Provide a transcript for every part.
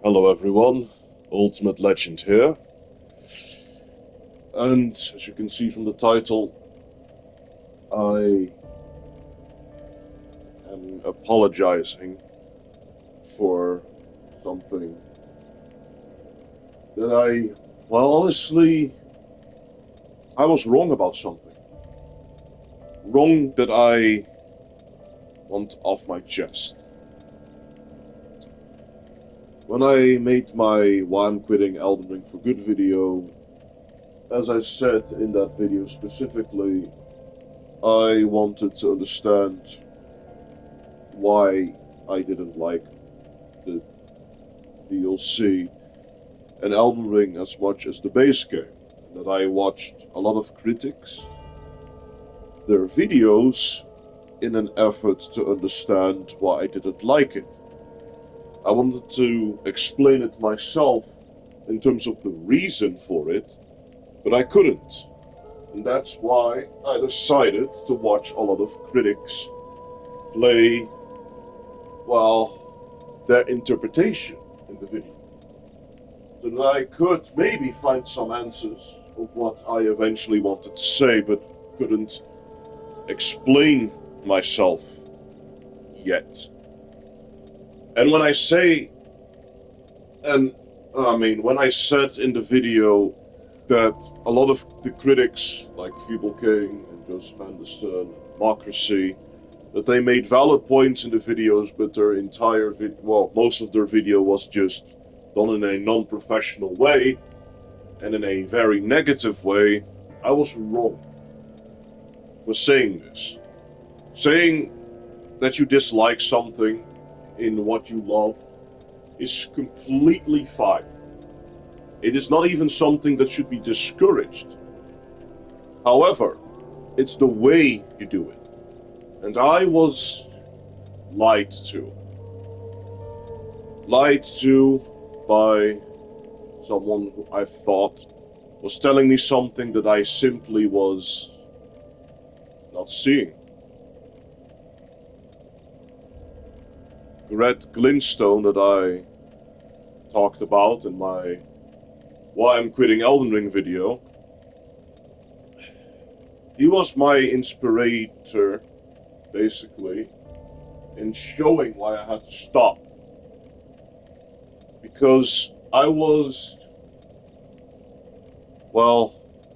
Hello everyone, Ultimate Legend here, and as you can see from the title, I am apologizing for something that honestly, I was wrong about something. Wrong that I want off my chest. When I made my Why I'm Quitting Elden Ring for Good video, as I said in that video specifically, I wanted to understand why I didn't like the DLC and Elden Ring as much as the base game. That I watched a lot of critics, their videos, in an effort to understand why I didn't like it. I wanted to explain it myself in terms of the reason for it, but I couldn't. And that's why I decided to watch a lot of critics play, well, their interpretation in the video. So that I could maybe find some answers of what I eventually wanted to say, but couldn't explain myself yet. And when I say, when I said in the video that a lot of the critics, like Feeble King and Joseph Anderson, Democracy, that they made valid points in the videos, but their entire most of their video was just done in a non-professional way and in a very negative way, I was wrong for saying this. Saying that you dislike something in what you love is completely fine. It is not even something that should be discouraged. However, it's the way you do it. And I was lied to. Lied to by someone who I thought was telling me something that I simply was not seeing. Red Glintstone that I talked about in my Why I'm Quitting Elden Ring video, he was my inspirator, basically, in showing why I had to stop. Because I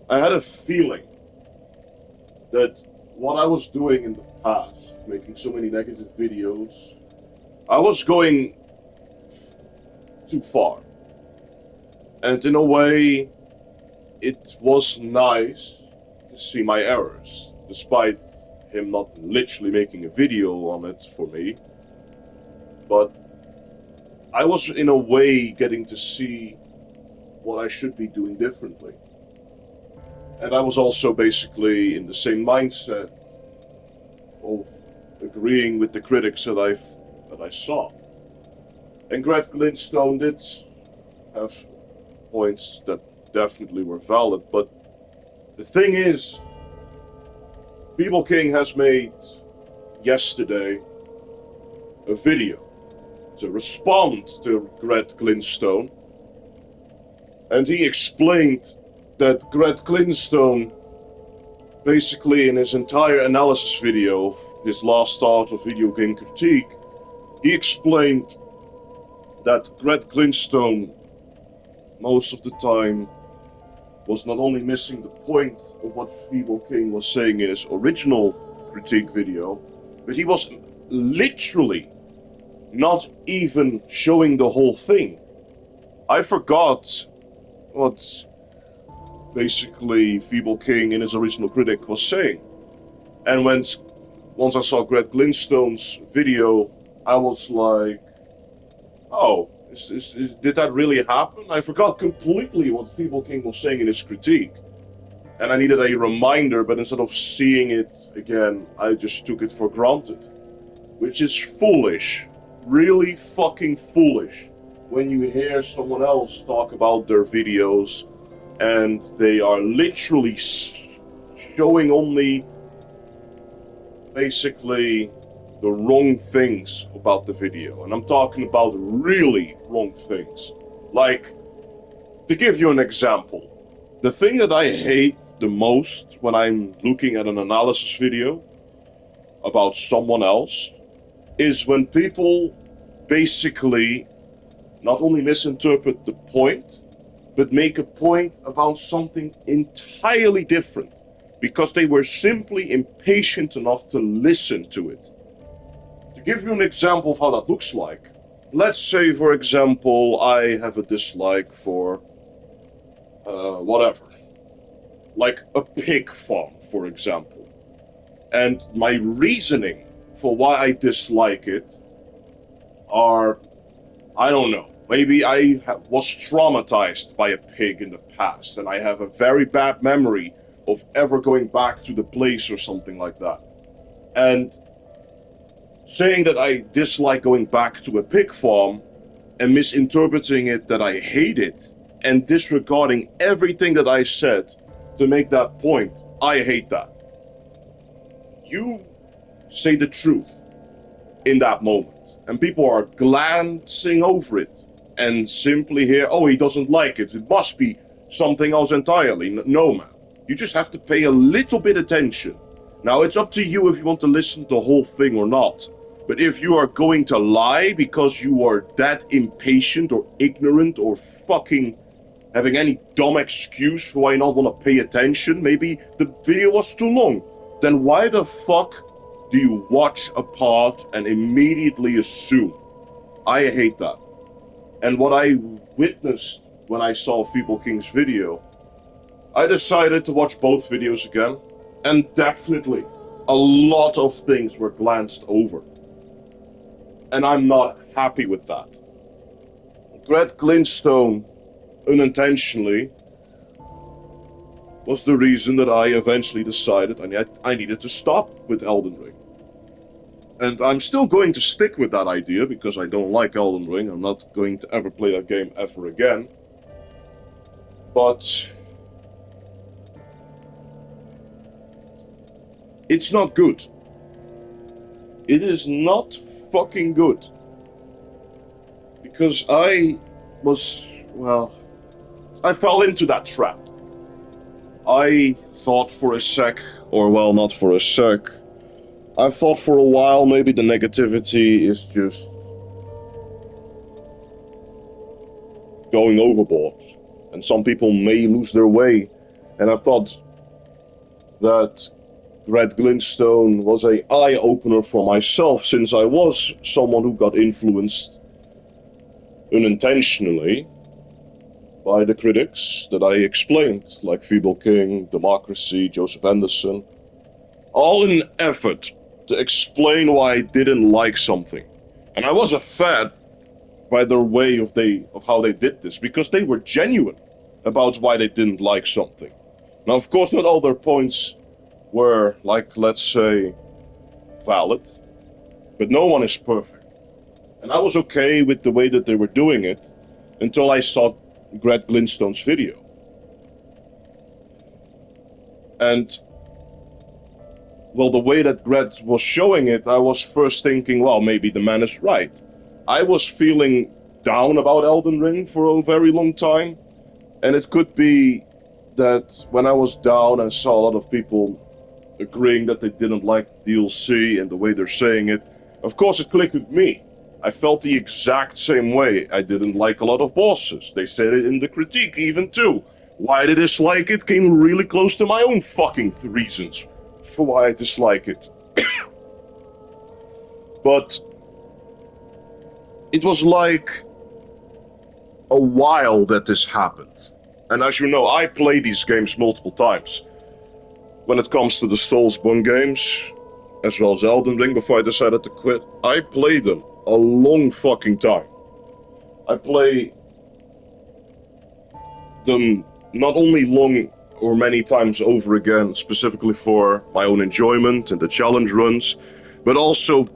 had a feeling that what I was doing in the past, making so many negative videos, I was going too far. And in a way, it was nice to see my errors, despite him not literally making a video on it for me. But I was in a way getting to see what I should be doing differently. And I was also basically in the same mindset of agreeing with the critics that I saw. And Greg Glintstone did have points that definitely were valid, but the thing is, Feeble King has made yesterday a video to respond to Greg Glintstone, and he explained that Greg Glintstone, basically in his entire analysis video of his last start of video game critique, he explained that Greg Glintstone most of the time was not only missing the point of what Feeble King was saying in his original critique video, but he was literally not even showing the whole thing. I forgot what basically Feeble King in his original critic was saying. And once I saw Greg Glintstone's video, I was like, oh, Did that really happen? I forgot completely what Feeble King was saying in his critique. And I needed a reminder, but instead of seeing it again, I just took it for granted. Which is foolish. Really fucking foolish. When you hear someone else talk about their videos and they are literally showing only basically the wrong things about the video. And I'm talking about really wrong things. Like, to give you an example, the thing that I hate the most when I'm looking at an analysis video about someone else is when people basically not only misinterpret the point, but make a point about something entirely different because they were simply impatient enough to listen to it. To give you an example of how that looks like, let's say, for example, I have a dislike for whatever, like a pig farm, for example. And my reasoning for why I dislike it are, I don't know, maybe I was traumatized by a pig in the past and I have a very bad memory of ever going back to the place or something like that. And saying that I dislike going back to a pig farm and misinterpreting it that I hate it and disregarding everything that I said to make that point, I hate that. You say the truth in that moment, and people are glancing over it and simply hear, oh, he doesn't like it, it must be something else entirely. No, man. You just have to pay a little bit attention. Now, it's up to you if you want to listen to the whole thing or not. But if you are going to lie because you are that impatient or ignorant or fucking having any dumb excuse for why you not want to pay attention, maybe the video was too long, then why the fuck do you watch a part and immediately assume? I hate that. And what I witnessed when I saw Feeble King's video, I decided to watch both videos again, and definitely a lot of things were glanced over. And I'm not happy with that. Greg Glintstone, unintentionally, was the reason that I eventually decided I needed to stop with Elden Ring. And I'm still going to stick with that idea because I don't like Elden Ring. I'm not going to ever play that game ever again. But it's not good. It is not fucking good. Because I fell into that trap. I thought for a sec, or well, not for a sec, I thought for a while maybe the negativity is just going overboard, and some people may lose their way, and I thought that Greg Glintstone was an eye-opener for myself, since I was someone who got influenced unintentionally by the critics that I explained, like Feeble King, Democracy, Joseph Anderson, all in an effort to explain why I didn't like something. And I was offended by their way of how they did this, because they were genuine about why they didn't like something. Now, of course, not all their points were, like, let's say, valid, but no one is perfect. And I was okay with the way that they were doing it until I saw Greg Glintstone's video. And, well, the way that Greg was showing it, I was first thinking, well, maybe the man is right. I was feeling down about Elden Ring for a very long time, and it could be that when I was down and saw a lot of people agreeing that they didn't like DLC and the way they're saying it, of course it clicked with me. I felt the exact same way. I didn't like a lot of bosses. They said it in the critique even too. Why I dislike it came really close to my own fucking reasons for why I dislike it. But it was like a while that this happened. And as you know, I play these games multiple times. When it comes to the Soulsborne games, as well as Elden Ring, before I decided to quit, I played them a long fucking time. I play them not only long or many times over again, specifically for my own enjoyment and the challenge runs, but also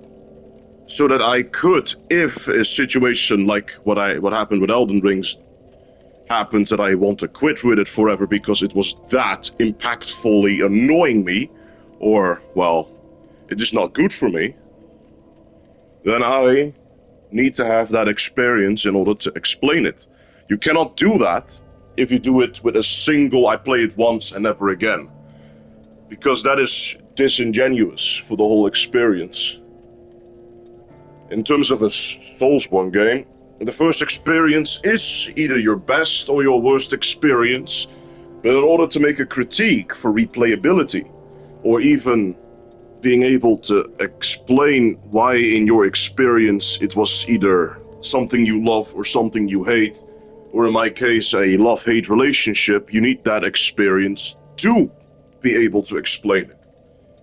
so that I could, if a situation like what happened with Elden Rings happens, that I want to quit with it forever because it was that impactfully annoying me, or, well, it is not good for me, then I need to have that experience in order to explain it. You cannot do that if you do it with a single, I play it once and never again, because that is disingenuous for the whole experience. In terms of a Soulsborne game, the first experience is either your best or your worst experience, but in order to make a critique for replayability, or even being able to explain why in your experience it was either something you love or something you hate, or in my case a love-hate relationship, you need that experience to be able to explain it.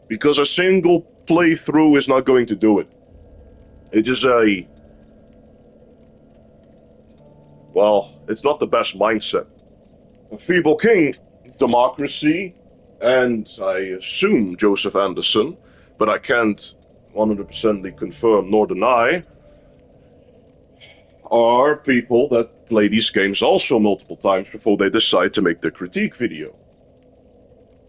Because a single playthrough is not going to do it. It is it's not the best mindset. A Feeble King, Democracy, and I assume Joseph Anderson, but I can't 100% confirm nor deny, are people that play these games also multiple times before they decide to make their critique video.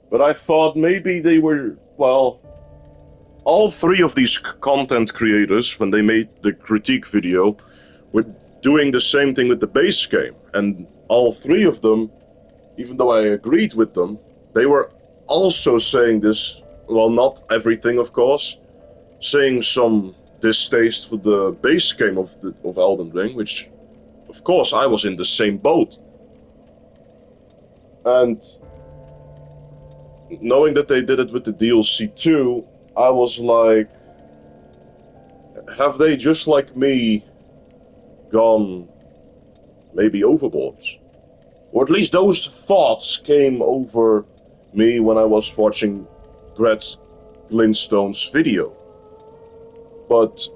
But I thought maybe they were, all three of these content creators, when they made the critique video, were doing the same thing with the base game. And all three of them, even though I agreed with them, they were also saying this, not everything of course, saying some distaste for the base game of Elden Ring, which of course I was in the same boat. And knowing that they did it with the DLC too, I was like, have they just like me gone maybe overboard? Or at least those thoughts came over me when I was watching Brett Glintstone's video. But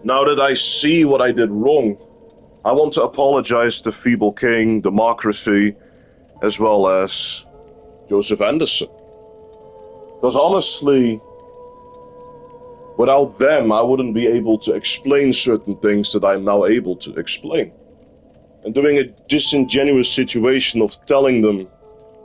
now that I see what I did wrong, I want to apologize to Feeble King, Democracy, as well as Joseph Anderson. Because honestly, without them, I wouldn't be able to explain certain things that I'm now able to explain. And doing a disingenuous situation of telling them,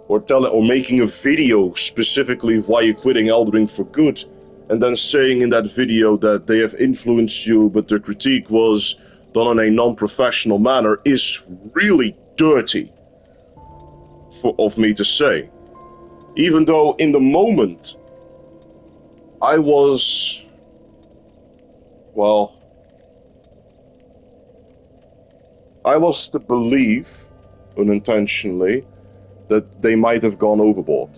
or making a video specifically of why you're quitting Elden Ring for good, and then saying in that video that they have influenced you, but their critique was done in a non-professional manner, is really dirty of me to say. Even though in the moment, I was, to believe, unintentionally, that they might have gone overboard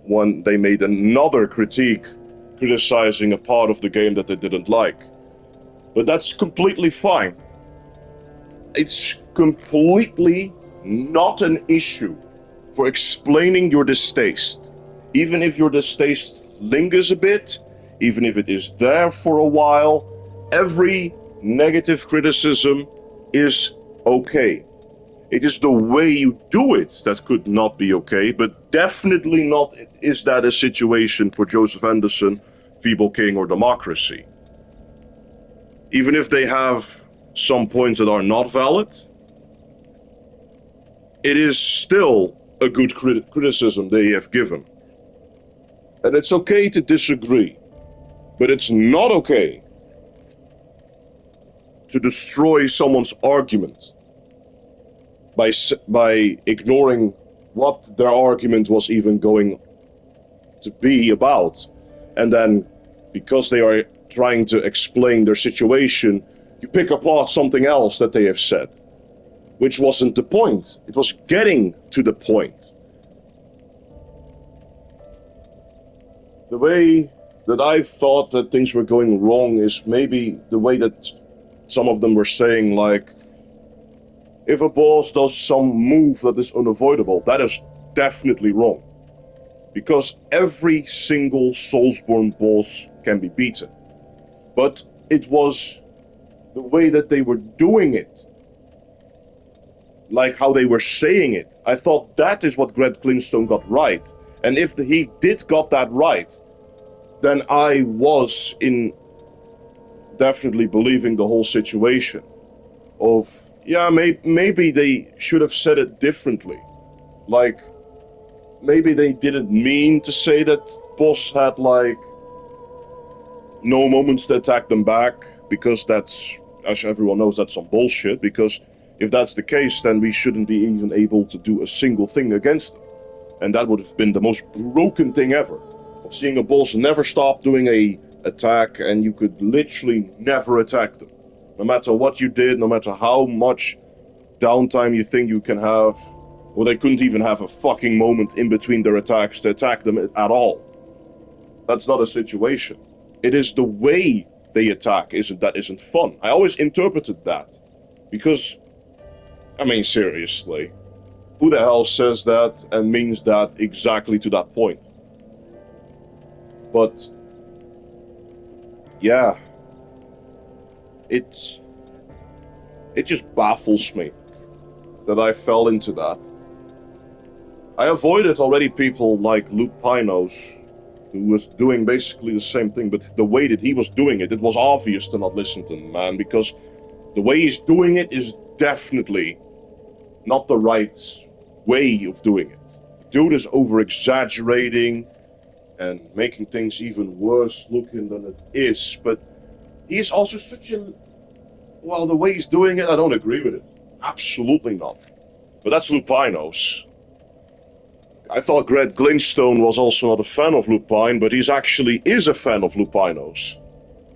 when they made another critique criticizing a part of the game that they didn't like. But that's completely fine. It's completely not an issue for explaining your distaste. Even if your distaste lingers a bit, even if it is there for a while, every negative criticism is okay. It is the way you do it that could not be okay, but definitely not is that a situation for Joseph Anderson, Feeble King, or Democracy. Even if they have some points that are not valid, it is still a good criticism they have given. And it's okay to disagree, but it's not okay to destroy someone's argument by ignoring what their argument was even going to be about. And then, because they are trying to explain their situation, you pick apart something else that they have said, which wasn't the point. It was getting to the point. The way that I thought that things were going wrong is maybe the way that some of them were saying, like, if a boss does some move that is unavoidable, that is definitely wrong. Because every single Soulsborne boss can be beaten. But it was the way that they were doing it, like how they were saying it, I thought that is what Greg Glintstone got right. And if he did got that right, then I was in definitely believing the whole situation of, yeah, maybe they should have said it differently. Like, maybe they didn't mean to say that Boss had, like, no moments to attack them back, because that's, as everyone knows, that's some bullshit, because if that's the case, then we shouldn't be even able to do a single thing against them. And that would have been the most broken thing ever, of seeing a boss never stop doing a attack, and you could literally never attack them. No matter what you did, no matter how much downtime you think you can have, or they couldn't even have a fucking moment in between their attacks to attack them at all. That's not a situation. It is the way they attack that isn't fun. I always interpreted that. Because, I mean, seriously, who the hell says that and means that exactly to that point? But, yeah, it just baffles me that I fell into that. I avoided already people like Luke Pinos, who was doing basically the same thing, but the way that he was doing it, it was obvious to not listen to him, man, because the way he's doing it is definitely not the right way of doing it. The dude is over-exaggerating and making things even worse looking than it is, but he's also such a... Well, the way he's doing it, I don't agree with it. Absolutely not. But that's Lupinos. I thought Greg Glintstone was also not a fan of Lupine, but he's actually is a fan of Lupinos.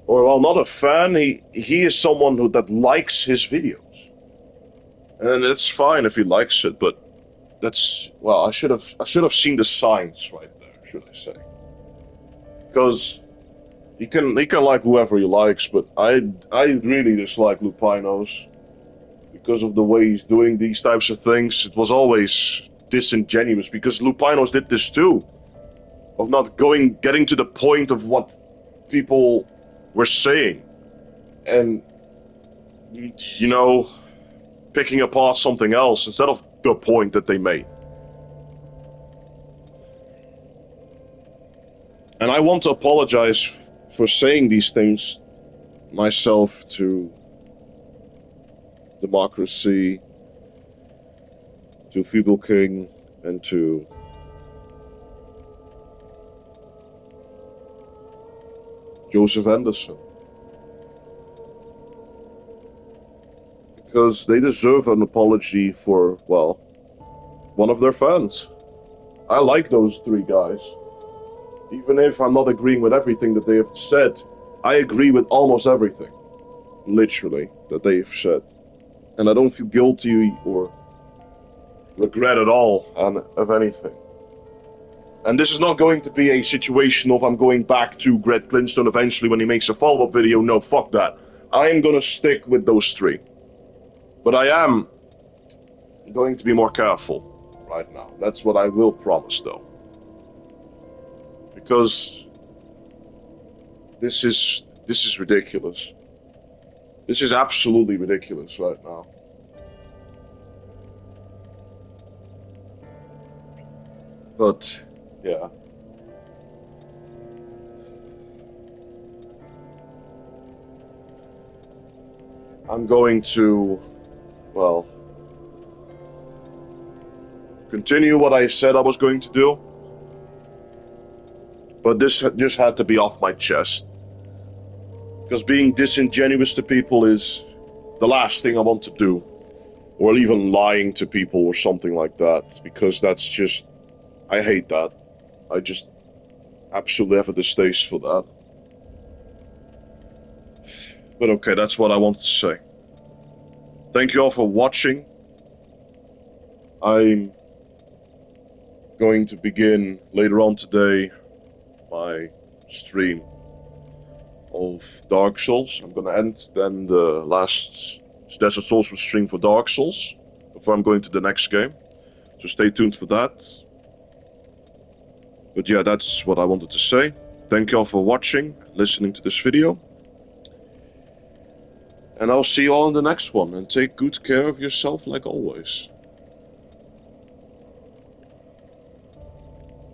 Or, well, not a fan, he is someone that likes his videos. And it's fine if he likes it, but that's... Well, I should have seen the signs right there, should I say. Because he can like whoever he likes, but I really dislike Lupinos. Because of the way he's doing these types of things, it was always disingenuous, because Lupinos did this too, of not getting to the point of what people were saying, and, you know, picking apart something else instead of the point that they made. And I want to apologize for saying these things myself to Democracy, to Feeble King, and to Joseph Anderson. Because they deserve an apology for, well, one of their fans. I like those three guys. Even if I'm not agreeing with everything that they have said, I agree with almost everything, literally, that they've said. And I don't feel guilty or regret at all of anything. And this is not going to be a situation of I'm going back to Greg Glintstone eventually when he makes a follow-up video. No, fuck that. I am gonna stick with those three. But I am going to be more careful right now. That's what I will promise, though. Because this is ridiculous. This is absolutely ridiculous right now. But, yeah. I'm going to, well, continue what I said I was going to do. But this just had to be off my chest. Because being disingenuous to people is the last thing I want to do. Or even lying to people or something like that. Because that's just... I hate that. I just absolutely have a distaste for that. But okay, that's what I wanted to say. Thank you all for watching. I'm going to begin later on today my stream of Dark Souls. I'm gonna end then the last Desert Souls stream for Dark Souls before I'm going to the next game. So stay tuned for that. But yeah, that's what I wanted to say. Thank you all for watching, listening to this video. And I'll see you all in the next one, and take good care of yourself like always.